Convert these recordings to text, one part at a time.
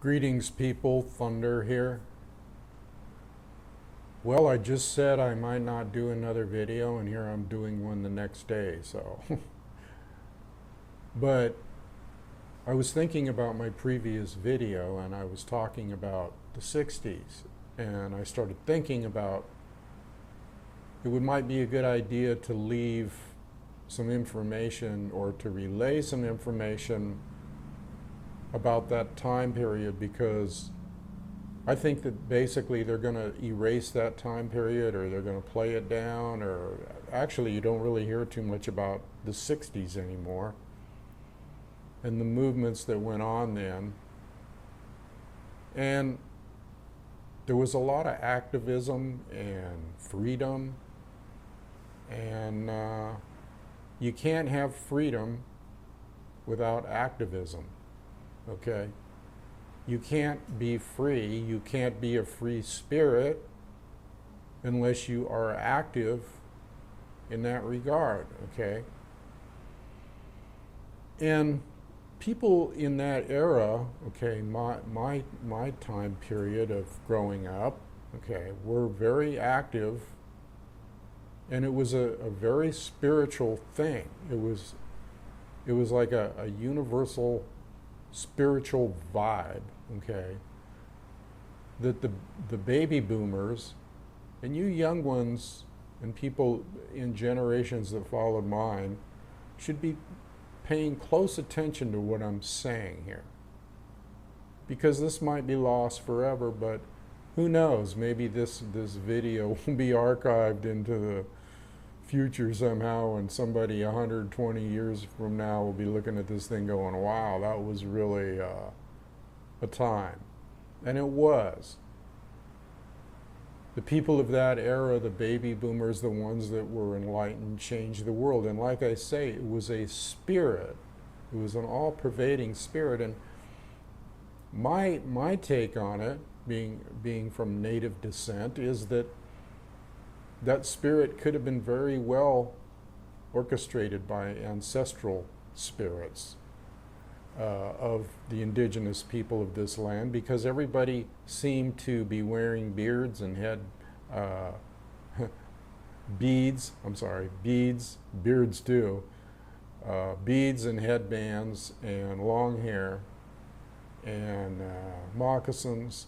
Greetings, people. Thunder here. Well, I just said I might not do another video, and here I'm doing one the next day, so. But I was thinking about my previous video, and I was talking about the 60s, and I started thinking about might be a good idea to leave some information or to relay some information about that time period, because I think that basically they're going to erase that time period, or they're going to play it down, or actually you don't really hear too much about the 60s anymore and the movements that went on then. And there was a lot of activism and freedom, and you can't have freedom without activism, okay? You can't be free, you can't be a free spirit unless you are active in that regard, okay? And people in that era, okay, my time period of growing up, okay, were very active, and it was a very spiritual thing. It was like a universal spiritual vibe, okay, that the baby boomers and you young ones and people in generations that followed mine should be paying close attention to what I'm saying here, because this might be lost forever, but who knows, maybe this video will be archived into the future somehow, and somebody 120 years from now will be looking at this thing going, wow, that was really a time. And it was. The people of that era, the baby boomers, the ones that were enlightened, changed the world. And like I say, it was a spirit. It was an all-pervading spirit. And my take on it, being from native descent, is that spirit could have been very well orchestrated by ancestral spirits of the indigenous people of this land, because everybody seemed to be wearing beards and had beards too, beads and headbands and long hair and moccasins.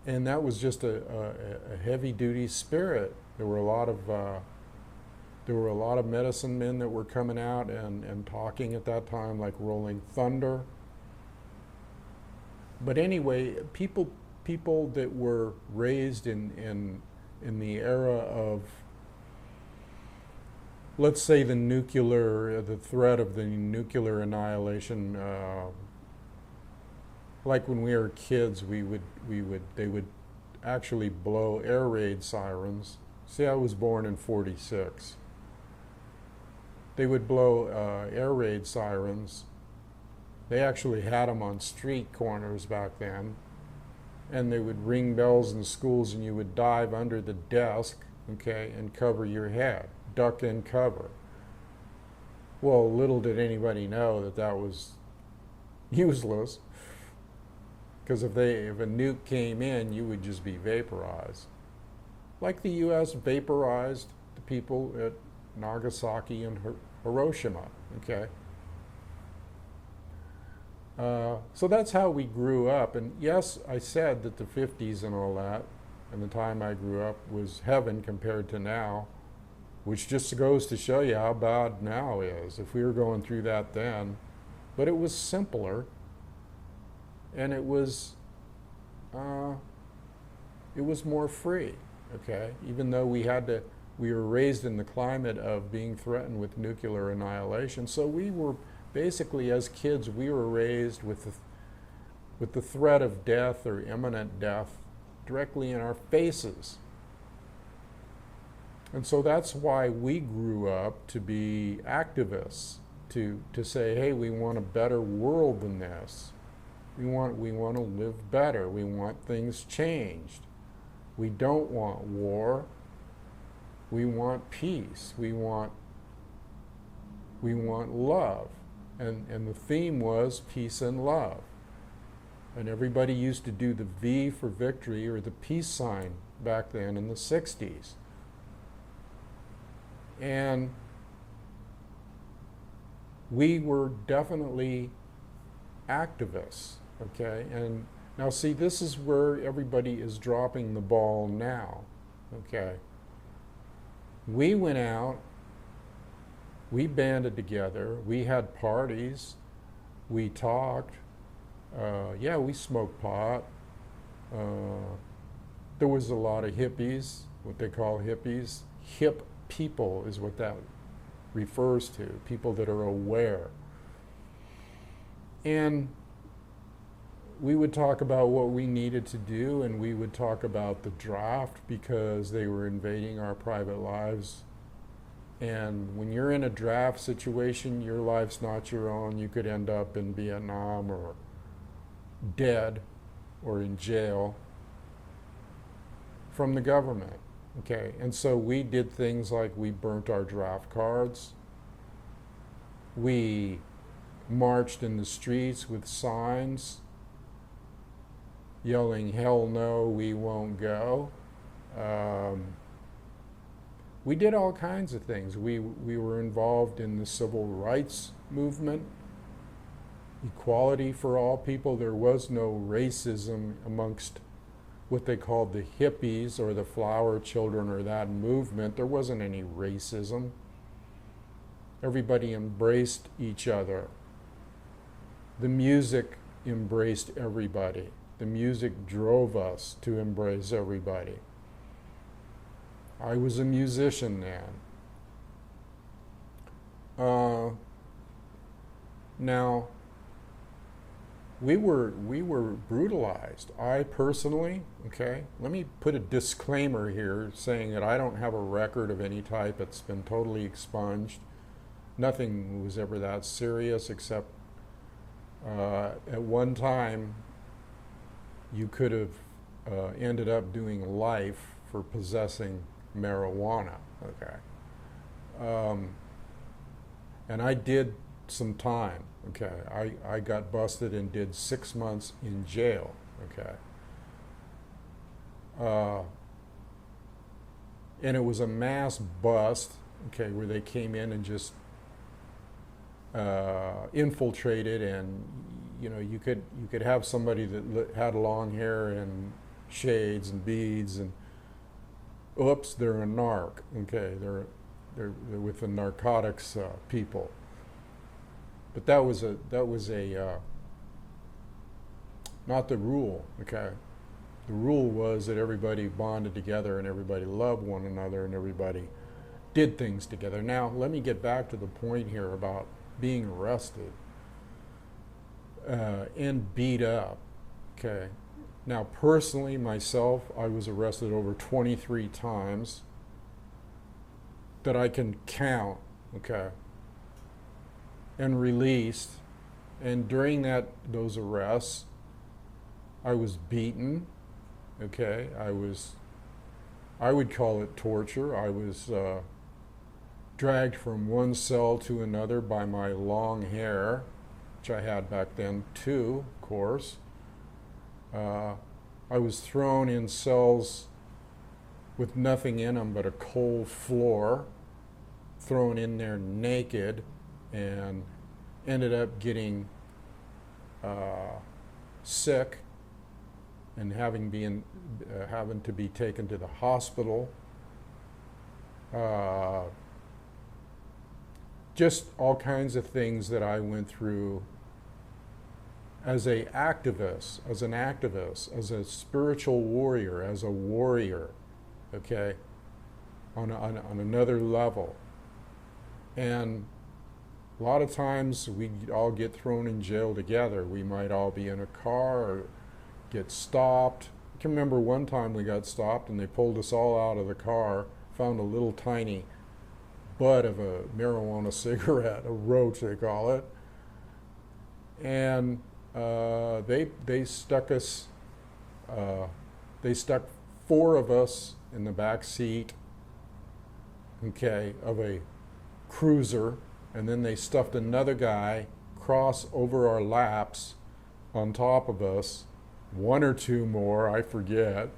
And that was just a heavy-duty spirit. There were a lot of medicine men that were coming out and talking at that time, like Rolling Thunder. But anyway, people that were raised in the era of, let's say, the threat of the nuclear annihilation. Like when we were kids, they would actually blow air raid sirens. See, I was born in '46. They would blow air raid sirens. They actually had them on street corners back then, and they would ring bells in schools, and you would dive under the desk, okay, and cover your head, duck and cover. Well, little did anybody know that was useless. Because if a nuke came in, you would just be vaporized. Like the U.S. vaporized the people at Nagasaki and Hiroshima, okay? So that's how we grew up. And yes, I said that the 50s and all that, and the time I grew up, was heaven compared to now, which just goes to show you how bad now is, if we were going through that then. But it was simpler. And it was more free, okay? Even though we were raised in the climate of being threatened with nuclear annihilation. So we were basically, as kids, we were raised with the threat of death or imminent death directly in our faces. And so that's why we grew up to be activists, to say, hey, we want a better world than this. We want to live better. We want things changed. We don't want war. We want peace. We want love. And the theme was peace and love. And everybody used to do the V for victory or the peace sign back then in the 60s. And we were definitely activists, okay? And now see, this is where everybody is dropping the ball now, okay? We went out, we banded together, we had parties, we talked, yeah, we smoked pot. There was a lot of hippies, what they call hippies. Hip people is what that refers to, people that are aware. And we would talk about what we needed to do, and we would talk about the draft because they were invading our private lives. And when you're in a draft situation, your life's not your own. You could end up in Vietnam or dead or in jail from the government, okay? And so we did things like we burnt our draft cards. We marched in the streets with signs yelling, "Hell no, we won't go." We did all kinds of things. We were involved in the civil rights movement, equality for all people. There was no racism amongst what they called the hippies or the flower children or that movement. There wasn't any racism. Everybody embraced each other. The music embraced everybody. The music drove us to embrace everybody. I was a musician then. Now, we were brutalized. I personally, okay, let me put a disclaimer here saying that I don't have a record of any type. It's been totally expunged. Nothing was ever that serious except at one time you could have ended up doing life for possessing marijuana, okay? And I did some time, okay? I got busted and did 6 months in jail, okay? And it was a mass bust, okay, where they came in and just infiltrated, and you know, you could have somebody that had long hair and shades and beads, and oops, they're a narc. Okay, they're with the narcotics people. But that was a not the rule. Okay, the rule was that everybody bonded together and everybody loved one another and everybody did things together. Now let me get back to the point here about being arrested and beat up. Okay. Now, personally, myself, I was arrested over 23 times that I can count, okay, and released. And during those arrests, I was beaten, okay. I would call it torture. I was dragged from one cell to another by my long hair, which I had back then too, of course. I was thrown in cells with nothing in them but a cold floor, thrown in there naked, and ended up getting sick and having to be taken to the hospital. Just all kinds of things that I went through as an activist, as a spiritual warrior, as a warrior, okay, on another level. And a lot of times we'd all get thrown in jail together. We might all be in a car or get stopped. I can remember one time we got stopped and they pulled us all out of the car, found a little tiny butt of a marijuana cigarette, a roach they call it, and they stuck us. They stuck 4 of us in the back seat, okay, of a cruiser, and then they stuffed another guy cross over our laps on top of us, one or two more, I forget,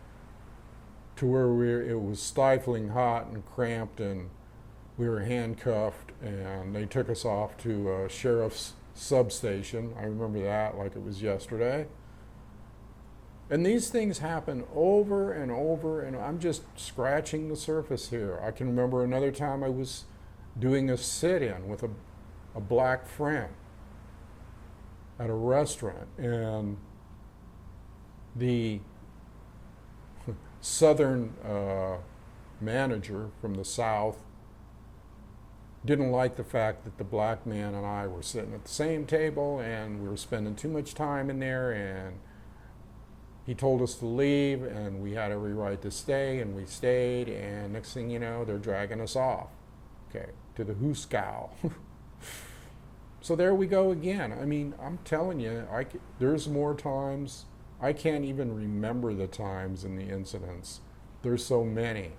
to where it was stifling hot and cramped, and we were handcuffed, and they took us off to a sheriff's substation. I remember that like it was yesterday. And these things happen over and over, and I'm just scratching the surface here. I can remember another time I was doing a sit-in with a black friend at a restaurant, and the southern manager from the South didn't like the fact that the black man and I were sitting at the same table, and we were spending too much time in there, and he told us to leave, and we had every right to stay, and we stayed, and next thing you know, they're dragging us off, okay, to the hooskow. So there we go again. I mean, I'm telling you, there's more times, I can't even remember the times and the incidents. There's so many.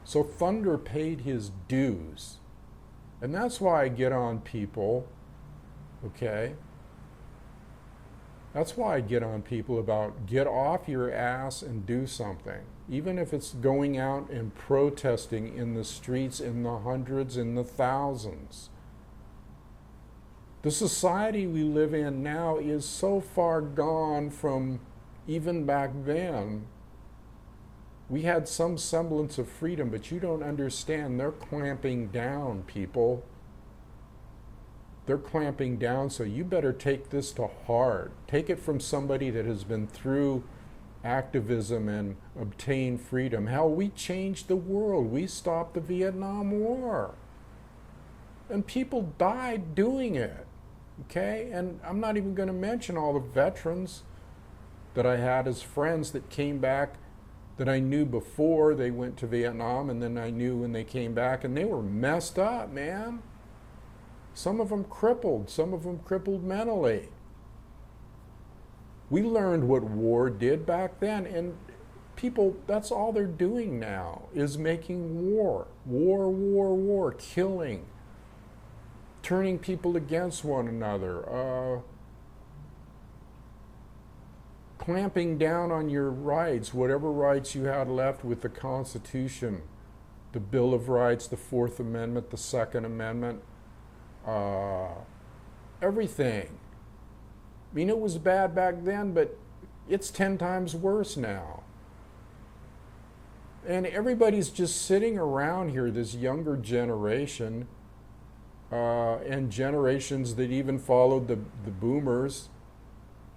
So Thunder paid his dues. And that's why I get on people, okay? That's why I get on people about get off your ass and do something. Even if it's going out and protesting in the streets in the hundreds and the thousands. The society we live in now is so far gone from even back then. We had some semblance of freedom, but you don't understand. They're clamping down, people. They're clamping down, so you better take this to heart. Take it from somebody that has been through activism and obtained freedom. Hell, we changed the world. We stopped the Vietnam War. And people died doing it. Okay? And I'm not even going to mention all the veterans that I had as friends that came back that I knew before they went to Vietnam, and then I knew when they came back, and they were messed up, man. Some of them crippled mentally. We learned what war did back then, and people, that's all they're doing now, is making war. War, killing, turning people against one another, clamping down on your rights, whatever rights you had left with the Constitution, the Bill of Rights, the Fourth Amendment, the Second Amendment, everything. I mean, it was bad back then, but it's 10 times worse now. And everybody's just sitting around here, this younger generation, and generations that even followed the boomers,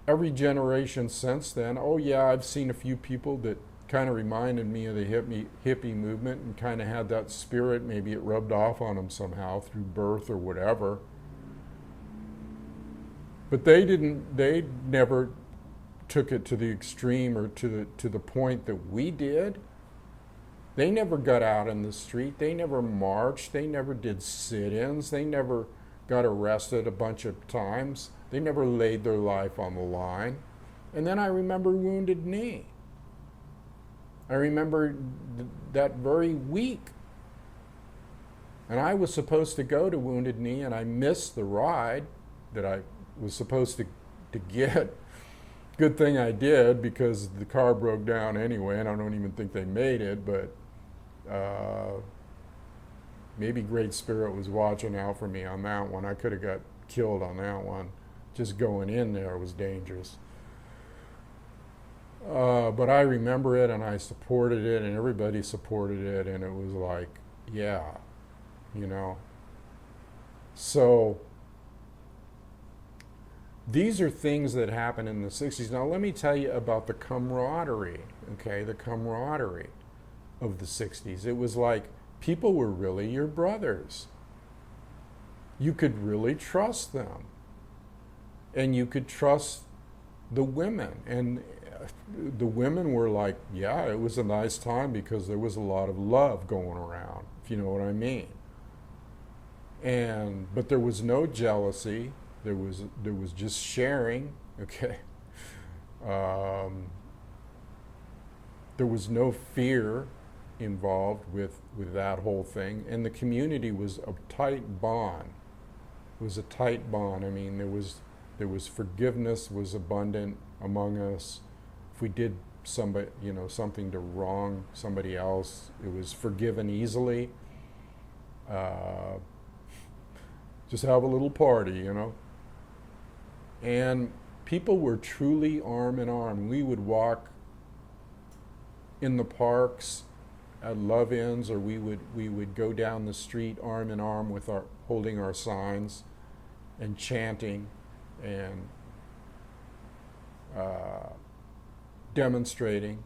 every generation since then. Oh yeah, I've seen a few people that kind of reminded me of the hippie movement and kind of had that spirit. Maybe it rubbed off on them somehow through birth or whatever. But they never took it to the extreme or to the point that we did. They never got out in the street. They never marched. They never did sit-ins. They never got arrested a bunch of times. They never laid their life on the line. And then I remember Wounded Knee. I remember that very week. And I was supposed to go to Wounded Knee, and I missed the ride that I was supposed to get. Good thing I did, because the car broke down anyway, and I don't even think they made it, but maybe Great Spirit was watching out for me on that one. I could have got killed on that one. Just going in there was dangerous. But I remember it, and I supported it, and everybody supported it, and it was like, yeah, you know. So these are things that happened in the 60s. Now let me tell you about the camaraderie, okay, the camaraderie of the 60s. It was like people were really your brothers. You could really trust them. And you could trust the women. And the women were like, yeah, it was a nice time because there was a lot of love going around, if you know what I mean. But there was no jealousy. There was just sharing, okay. There was no fear involved with that whole thing. And the community was a tight bond. It was a tight bond. I mean, there was There was forgiveness was abundant among us. If we did something to wrong somebody else, it was forgiven easily. Just have a little party, And people were truly arm in arm. We would walk in the parks at love-ins, or we would go down the street arm in arm with holding our signs and chanting and demonstrating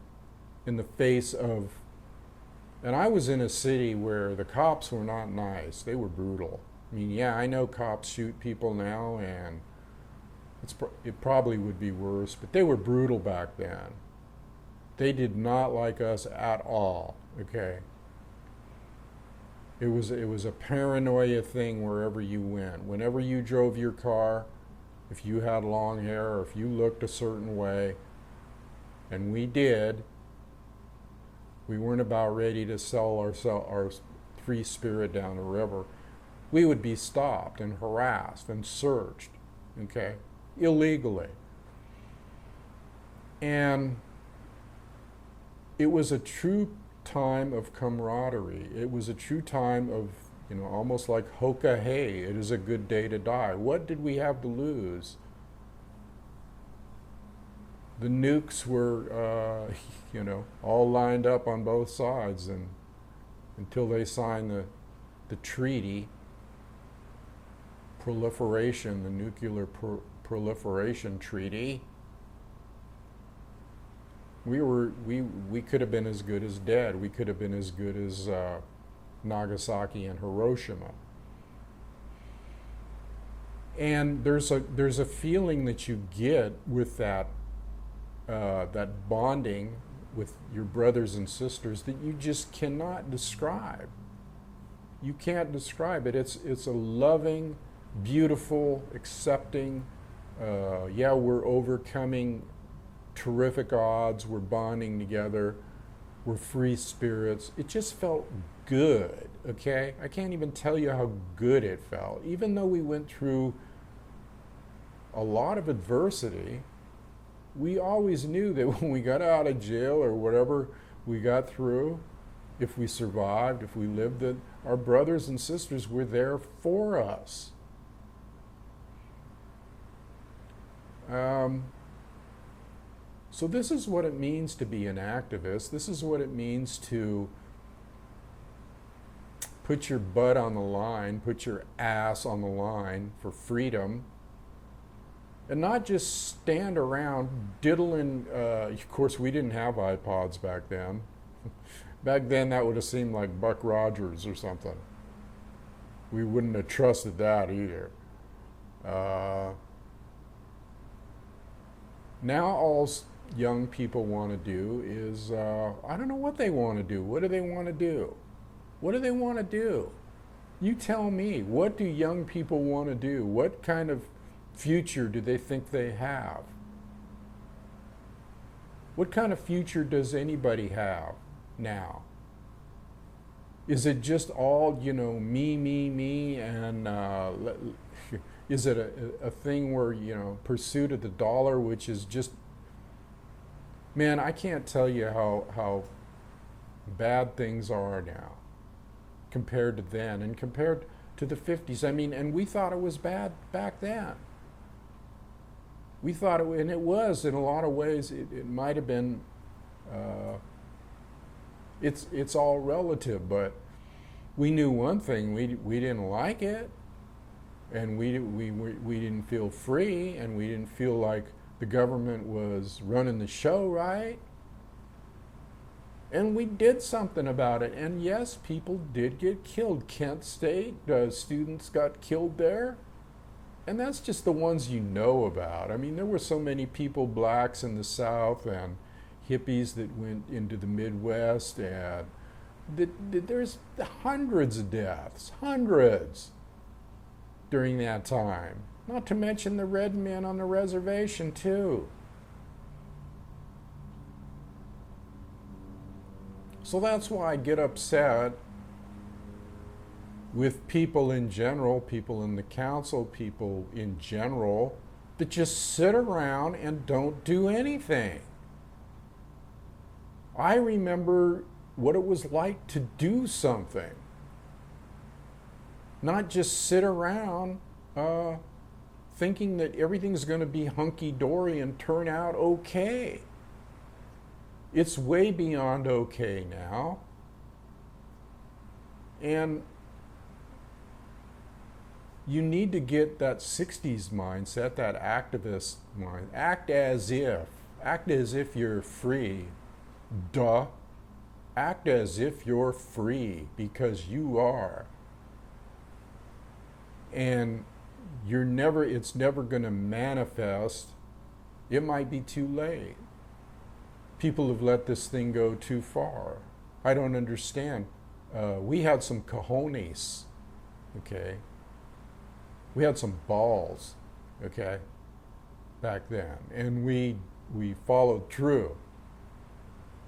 in the face of. And I was in a city where the cops were not nice. They were brutal. I mean, yeah, I know cops shoot people now, and it probably would be worse, but they were brutal back then. They did not like us at all, okay? It was a paranoia thing wherever you went. Whenever you drove your car, if you had long hair or if you looked a certain way, and we did, we weren't about ready to sell our free spirit down the river, we would be stopped and harassed and searched, okay, illegally. And it was a true time of camaraderie. It was a true time of, almost like hoka hey, it is a good day to die. What did we have to lose? The nukes were, all lined up on both sides, and until they signed the treaty, proliferation, the nuclear proliferation treaty, we could have been as good as dead. We could have been as good as Nagasaki and Hiroshima. And there's a feeling that you get with that bonding with your brothers and sisters that you just cannot describe. You can't describe it. It's a loving, beautiful, accepting. We're overcoming terrific odds. We're bonding together. We're free spirits. It just felt good, okay? I can't even tell you how good it felt. Even though we went through a lot of adversity, we always knew that when we got out of jail or whatever we got through, if we survived, if we lived, that our brothers and sisters were there for us. So this is what it means to be an activist. This is what it means to put your butt on the line, put your ass on the line for freedom, and not just stand around diddling. Of course, we didn't have iPods back then. Back then, that would have seemed like Buck Rogers or something. We wouldn't have trusted that either. Now all young people want to do is, I don't know what they want to do. What do they want to do? What do they want to do? You tell me, what do young people want to do? What kind of future do they think they have? What kind of future does anybody have now? Is it just all, me, and is it a thing where, pursuit of the dollar, which is just, man, I can't tell you how bad things are now compared to then and compared to the 50s. I mean, and we thought it was bad back then. We thought and it was in a lot of ways. It might have been. It's all relative, but we knew one thing: we didn't like it, and we didn't feel free, and we didn't feel like the government was running the show right. And we did something about it. And yes, people did get killed. Kent State, students got killed there. And that's just the ones you know about. I mean, there were so many people, blacks in the South and hippies that went into the Midwest. And there's hundreds of deaths, hundreds during that time. Not to mention the red men on the reservation, too. So that's why I get upset with people in general, people in the council, people in general, that just sit around and don't do anything. I remember what it was like to do something, not just sit around thinking that everything's going to be hunky-dory and turn out okay. It's way beyond okay now. And you need to get that 60s mindset, that activist mind. Act as if you're free. Duh. Act as if you're free, because you are. And it's never going to manifest. It might be too late. People have let this thing go too far. I don't understand. We had some cojones, okay? We had some balls, okay, back then. And we followed through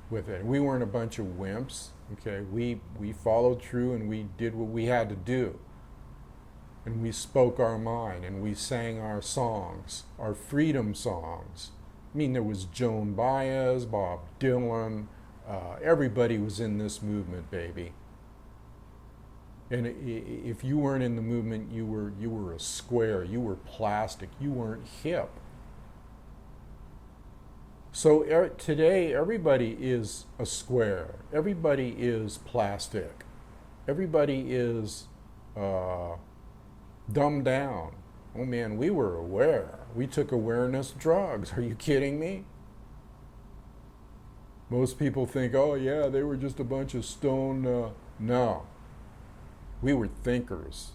with it. We weren't a bunch of wimps, okay? We followed through and we did what we had to do. And we spoke our mind and we sang our songs, our freedom songs. I mean, there was Joan Baez, Bob Dylan, everybody was in this movement, baby. And if you weren't in the movement, you were a square, you were plastic, you weren't hip. So today, everybody is a square, everybody is plastic, everybody is dumbed down. Oh man, we were aware. We took awareness drugs. Are you kidding me? Most people think, oh yeah, they were just a bunch of stone. No. We were thinkers.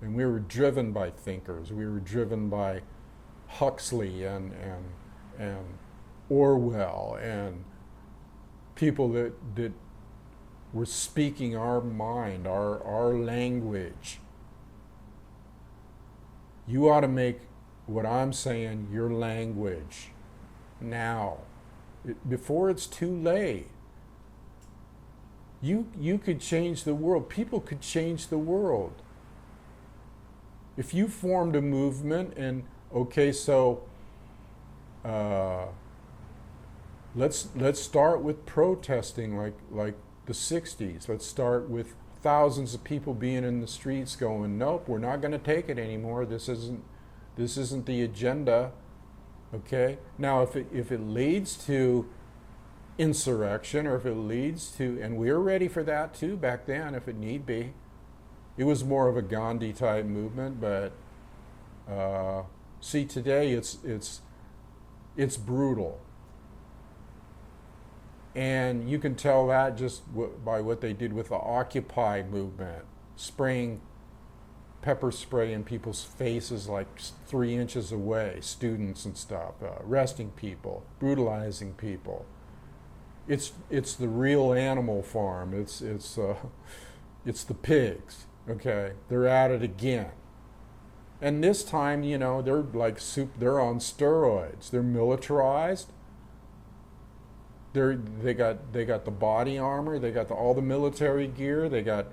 And we were driven by thinkers. We were driven by Huxley and Orwell and people that were speaking our mind, our language. You ought to make what I'm saying your language now, before it's too late. You could change the world. People could change the world. If you formed a movement and, okay, so let's start with protesting like the 60s. Let's start with thousands of people being in the streets going, nope, we're not going to take it anymore. This isn't the agenda. Okay? Now, if it leads to insurrection, or if it leads to, and we were ready for that too back then, if it need be. It was more of a Gandhi type movement, but see, today it's brutal. And you can tell that just by what they did with the Occupy movement, spraying pepper spray in people's faces like 3 inches away, students and stuff, arresting people, brutalizing people. It's the real animal farm. It's the pigs. Okay, they're at it again. And this time, you know, they're like they're on steroids. They're militarized. They got the body armor. They got all the military gear. They got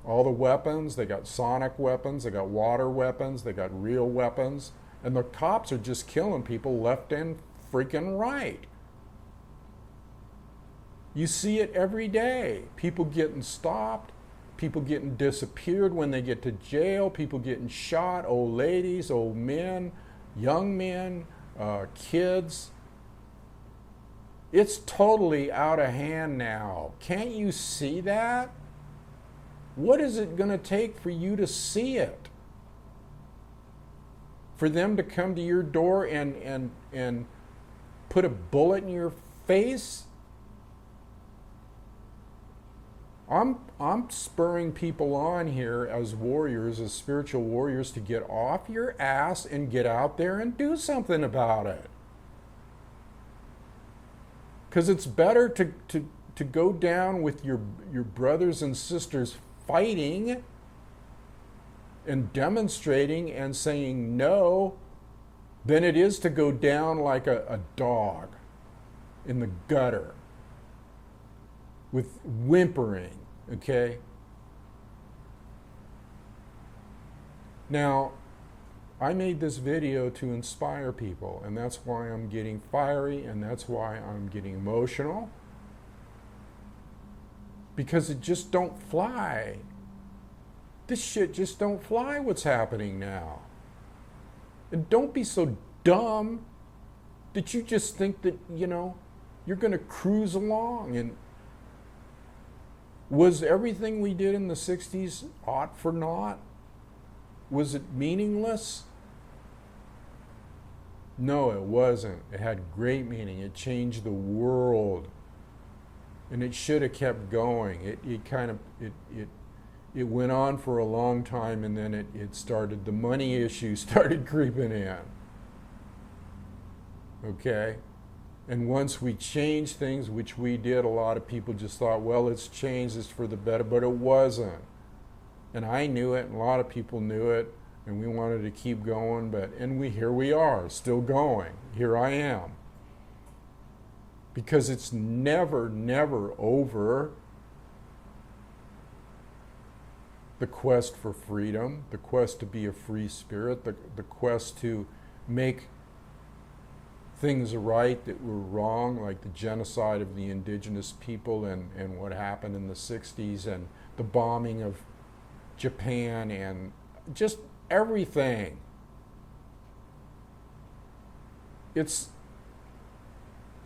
all the weapons. They got sonic weapons. They got water weapons. They got real weapons. And the cops are just killing people left and freaking right. You see it every day. People getting stopped. People getting disappeared when they get to jail. People getting shot. Old ladies, old men, young men, kids. It's totally out of hand now. Can't you see that? What is it going to take for you to see it? For them to come to your door and put a bullet in your face? I'm spurring people on here as warriors, as spiritual warriors, to get off your ass and get out there and do something about it. Because it's better to go down with your brothers and sisters fighting and demonstrating and saying no than it is to go down like a dog in the gutter with whimpering, okay? Now, I made this video to inspire people, and that's why I'm getting fiery, and that's why I'm getting emotional. Because it just don't fly. This shit just don't fly what's happening now. And don't be so dumb that you just think that, you're going to cruise along. And was everything we did in the 60s aught for naught? Was it meaningless? No, it wasn't. It had great meaning. It changed the world. And it should have kept going. It went on for a long time, and then it started, the money issue started creeping in. Okay? And once we changed things, which we did, a lot of people just thought, well, it's changed, it's for the better, but it wasn't. And I knew it, and a lot of people knew it, and we wanted to keep going, here we are, still going. Here I am. Because it's never, never over. The quest for freedom, the quest to be a free spirit, the quest to make things right that were wrong, like the genocide of the indigenous people and what happened in the 60s, and the bombing of Japan, and just everything. It's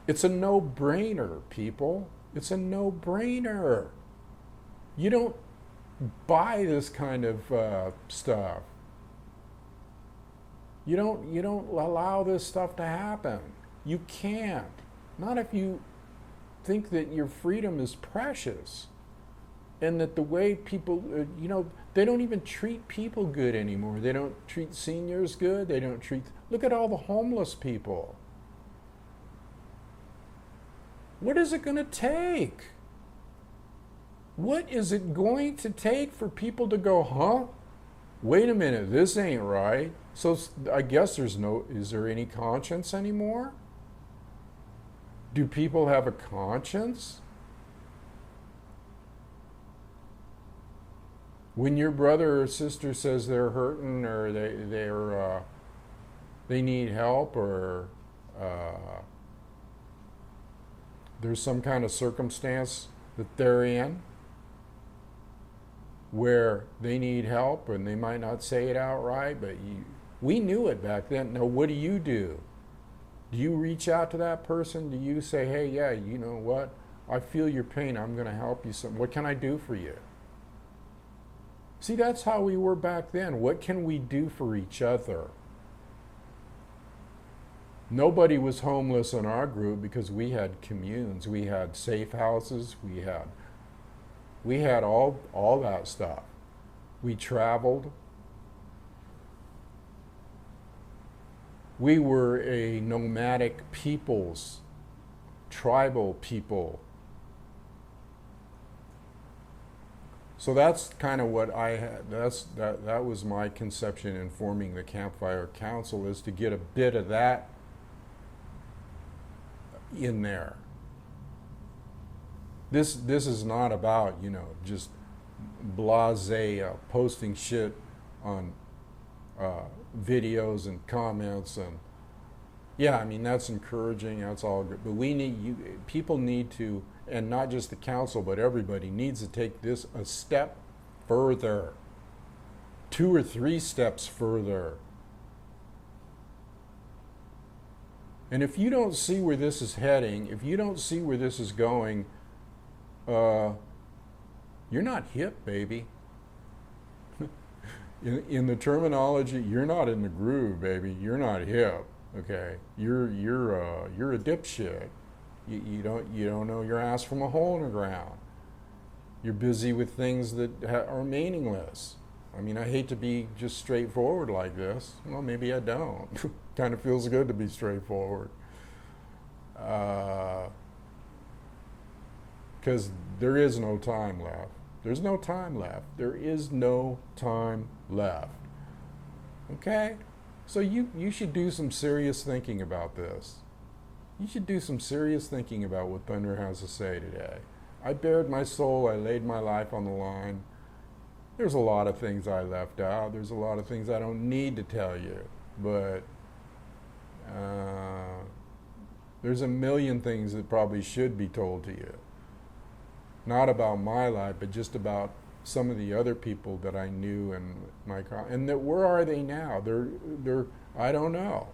a no-brainer, people. It's a no-brainer. You don't buy this kind of stuff. You don't allow this stuff to happen. You can't. Not if you think that your freedom is precious, and that the way people, they don't even treat people good anymore. They don't treat seniors good. They don't treat. Look at all the homeless people. What is it going to take? What is it going to take for people to go, huh? Wait a minute, this ain't right. So I guess is there any conscience anymore? Do people have a conscience? When your brother or sister says they're hurting, or they need help, or there's some kind of circumstance that they're in where they need help, and they might not say it outright, but we knew it back then. Now, what do? Do you reach out to that person? Do you say, hey, yeah, you know what? I feel your pain. I'm going to help you. What can I do for you? See, that's how we were back then. What can we do for each other? Nobody was homeless in our group because we had communes. We had safe houses. We had all that stuff. We traveled. We were a nomadic peoples, tribal people. So that's kind of what I had. That was my conception in forming the Campfire Council, is to get a bit of that in there. This is not about, just blasé posting shit on videos and comments, and yeah, I mean, that's encouraging, that's all good, but people need to, and not just the council, but everybody needs to take this a step further, 2 or 3 steps further. And if you don't see where this is heading, if you don't see where this is going, you're not hip, baby. In the terminology, you're not in the groove, baby. You're not hip. Okay, you're a dipshit. You don't know your ass from a hole in the ground. You're busy with things that are meaningless. I mean, I hate to be just straightforward like this. Well, maybe I don't. Kind of feels good to be straightforward. Because there is no time left. There's no time left. There is no time left. Okay? So you should do some serious thinking about this. You should do some serious thinking about what Thunder has to say today. I bared my soul. I laid my life on the line. There's a lot of things I left out. There's a lot of things I don't need to tell you. But there's a million things that probably should be told to you. Not about my life, but just about some of the other people that I knew in my and that where are they now? They're I don't know.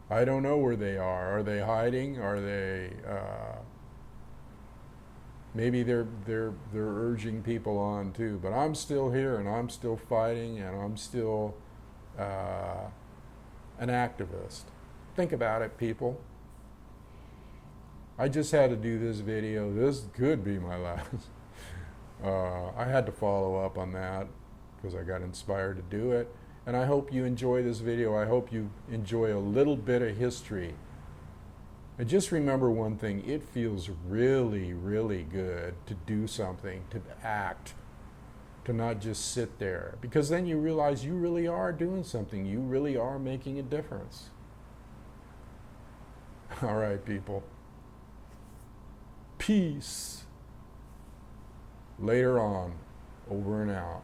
I don't know where they are. Are they hiding? Are they maybe they're urging people on too, but I'm still here and I'm still fighting and I'm still an activist. Think about it, people. I just had to do this video. This could be my last. I had to follow up on that because I got inspired to do it. And I hope you enjoy this video. I hope you enjoy a little bit of history. And just remember one thing, it feels really, really good to do something, to act, to not just sit there. Because then you realize you really are doing something. You really are making a difference. All right, people. Peace. Later on, over and out.